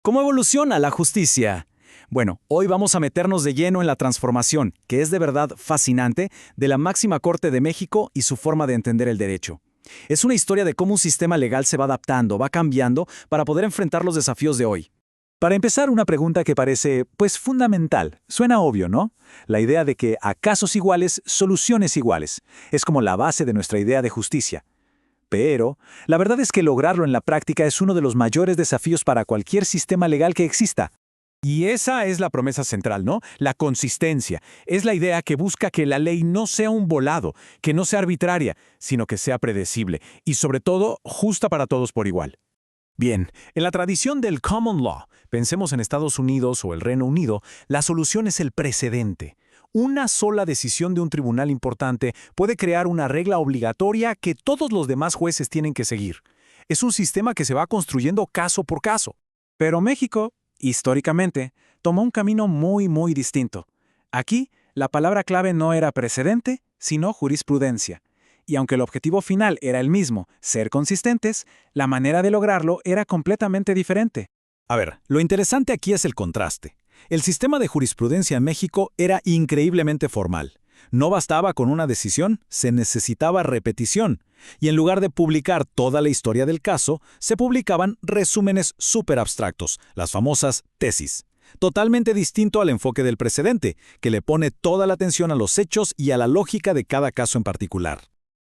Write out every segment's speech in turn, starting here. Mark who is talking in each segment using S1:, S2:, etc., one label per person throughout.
S1: ¿Cómo evoluciona la justicia? Bueno, hoy vamos a meternos de lleno en la transformación, que es de verdad fascinante, de la máxima Corte de México y su forma de entender el derecho. Es una historia de cómo un sistema legal se va adaptando, va cambiando, para poder enfrentar los desafíos de hoy.
S2: Para empezar, una pregunta que parece, fundamental. Suena obvio, ¿no? La idea de que a casos iguales, soluciones iguales. Es como la base de nuestra idea de justicia. Pero, la verdad es que lograrlo en la práctica es uno de los mayores desafíos para cualquier sistema legal que exista.
S3: Y esa es la promesa central, ¿no? La consistencia. Es la idea que busca que la ley no sea un volado, que no sea arbitraria, sino que sea predecible y, sobre todo, justa para todos por igual. Bien, en la tradición del common law, pensemos en Estados Unidos o el Reino Unido, la solución es el precedente. Una sola decisión de un tribunal importante puede crear una regla obligatoria que todos los demás jueces tienen que seguir. Es un sistema que se va construyendo caso por caso.
S2: Pero México, históricamente, tomó un camino muy distinto. Aquí, la palabra clave no era precedente, sino jurisprudencia. Y aunque el objetivo final era el mismo, ser consistentes, la manera de lograrlo era completamente diferente.
S3: A ver, lo interesante aquí es el contraste. El sistema de jurisprudencia en México era increíblemente formal. No bastaba con una decisión, se necesitaba repetición. Y en lugar de publicar toda la historia del caso, se publicaban resúmenes súper abstractos, las famosas tesis. Totalmente distinto al enfoque del precedente, que le pone toda la atención a los hechos y a la lógica de cada caso en particular.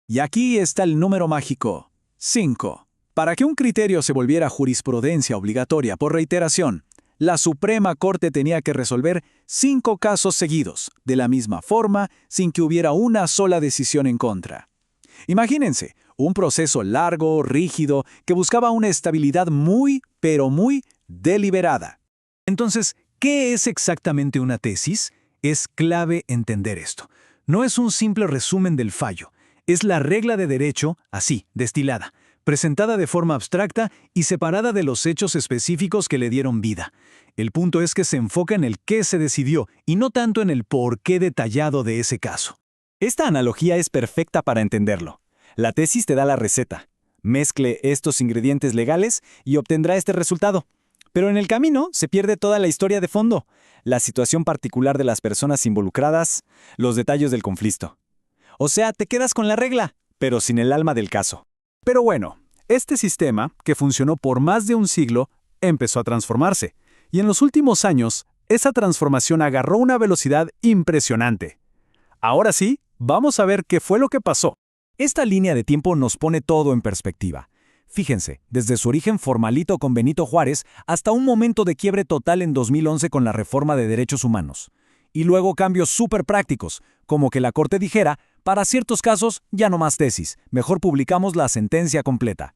S2: Y aquí está el número mágico: 5. Para que un criterio se volviera jurisprudencia obligatoria por reiteración, la Suprema Corte tenía que resolver 5 casos seguidos, de la misma forma, sin que hubiera una sola decisión en contra. Imagínense, un proceso largo, rígido, que buscaba una estabilidad muy deliberada. Entonces, ¿qué es exactamente una tesis? Es clave entender esto. No es un simple resumen del fallo. Es la regla de derecho, así, destilada, presentada de forma abstracta y separada de los hechos específicos que le dieron vida. El punto es que se enfoca en el qué se decidió y no tanto en el por qué detallado de ese caso.
S1: Esta analogía es perfecta para entenderlo. La tesis te da la receta. Mezcle estos ingredientes legales y obtendrá este resultado. Pero en el camino se pierde toda la historia de fondo, la situación particular de las personas involucradas, los detalles del conflicto. O sea, te quedas con la regla, pero sin el alma del caso.
S2: Pero bueno, este sistema, que funcionó por más de un siglo, empezó a transformarse. Y en los últimos años, esa transformación agarró una velocidad impresionante. Ahora sí, vamos a ver qué fue lo que pasó.
S1: Esta línea de tiempo nos pone todo en perspectiva. Fíjense, desde su origen formalito con Benito Juárez hasta un momento de quiebre total en 2011 con la reforma de derechos humanos. Y luego cambios súper prácticos, como que la Corte dijera, para ciertos casos, ya no más tesis, mejor publicamos la sentencia completa.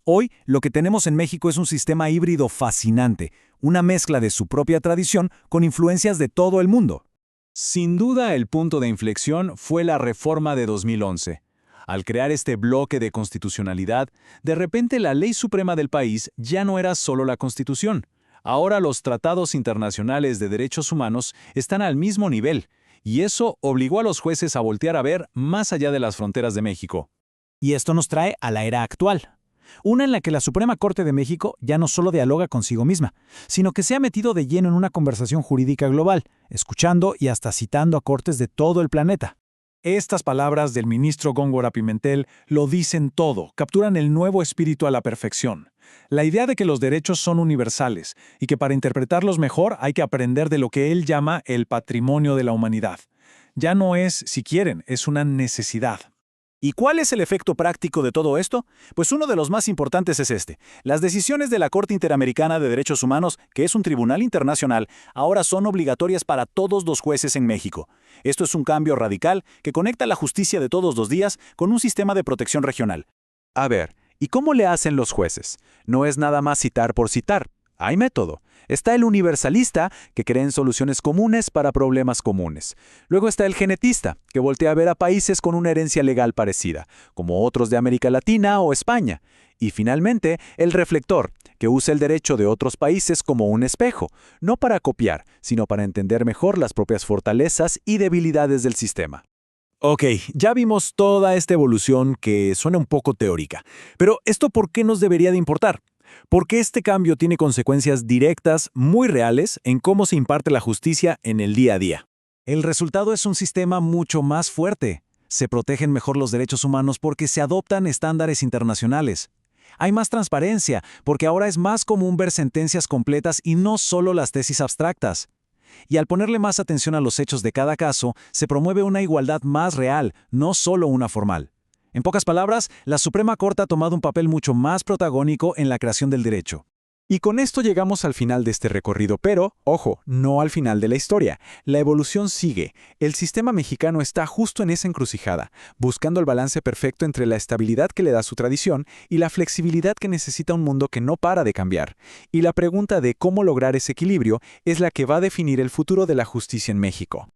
S1: Hoy, lo que tenemos en México es un sistema híbrido fascinante, una mezcla de su propia tradición con influencias de todo el mundo.
S3: Sin duda, el punto de inflexión fue la reforma de 2011. Al crear este bloque de constitucionalidad, de repente la ley suprema del país ya no era solo la Constitución. Ahora los tratados internacionales de derechos humanos están al mismo nivel, y eso obligó a los jueces a voltear a ver más allá de las fronteras de México.
S2: Y esto nos trae a la era actual. Una en la que la Suprema Corte de México ya no solo dialoga consigo misma, sino que se ha metido de lleno en una conversación jurídica global, escuchando y hasta citando a cortes de todo el planeta. Estas palabras del ministro Góngora Pimentel lo dicen todo, capturan el nuevo espíritu a la perfección. La idea de que los derechos son universales y que para interpretarlos mejor hay que aprender de lo que él llama el patrimonio de la humanidad. Ya no es, si quieren, es una necesidad.
S1: ¿Y cuál es el efecto práctico de todo esto? Pues uno de los más importantes es este. Las decisiones de la Corte Interamericana de Derechos Humanos, que es un tribunal internacional, ahora son obligatorias para todos los jueces en México. Esto es un cambio radical que conecta la justicia de todos los días con un sistema de protección regional. A ver, ¿y cómo le hacen los jueces? No es nada más citar por citar. Hay método. Está el universalista, que cree en soluciones comunes para problemas comunes. Luego está el genetista, que voltea a ver a países con una herencia legal parecida, como otros de América Latina o España. Y finalmente, el reflector, que usa el derecho de otros países como un espejo, no para copiar, sino para entender mejor las propias fortalezas y debilidades del sistema.
S3: Ok, ya vimos toda esta evolución que suena un poco teórica. Pero ¿esto por qué nos debería de importar?
S2: Porque este cambio tiene consecuencias directas, muy reales, en cómo se imparte la justicia en el día a día. El resultado es un sistema mucho más fuerte. Se protegen mejor los derechos humanos porque se adoptan estándares internacionales. Hay más transparencia, porque ahora es más común ver sentencias completas y no solo las tesis abstractas. Y al ponerle más atención a los hechos de cada caso, se promueve una igualdad más real, no solo una formal. En pocas palabras, la Suprema Corte ha tomado un papel mucho más protagónico en la creación del derecho.
S4: Y con esto llegamos al final de este recorrido, pero, ojo, no al final de la historia. La evolución sigue. El sistema mexicano está justo en esa encrucijada, buscando el balance perfecto entre la estabilidad que le da su tradición y la flexibilidad que necesita un mundo que no para de cambiar. Y la pregunta de cómo lograr ese equilibrio es la que va a definir el futuro de la justicia en México.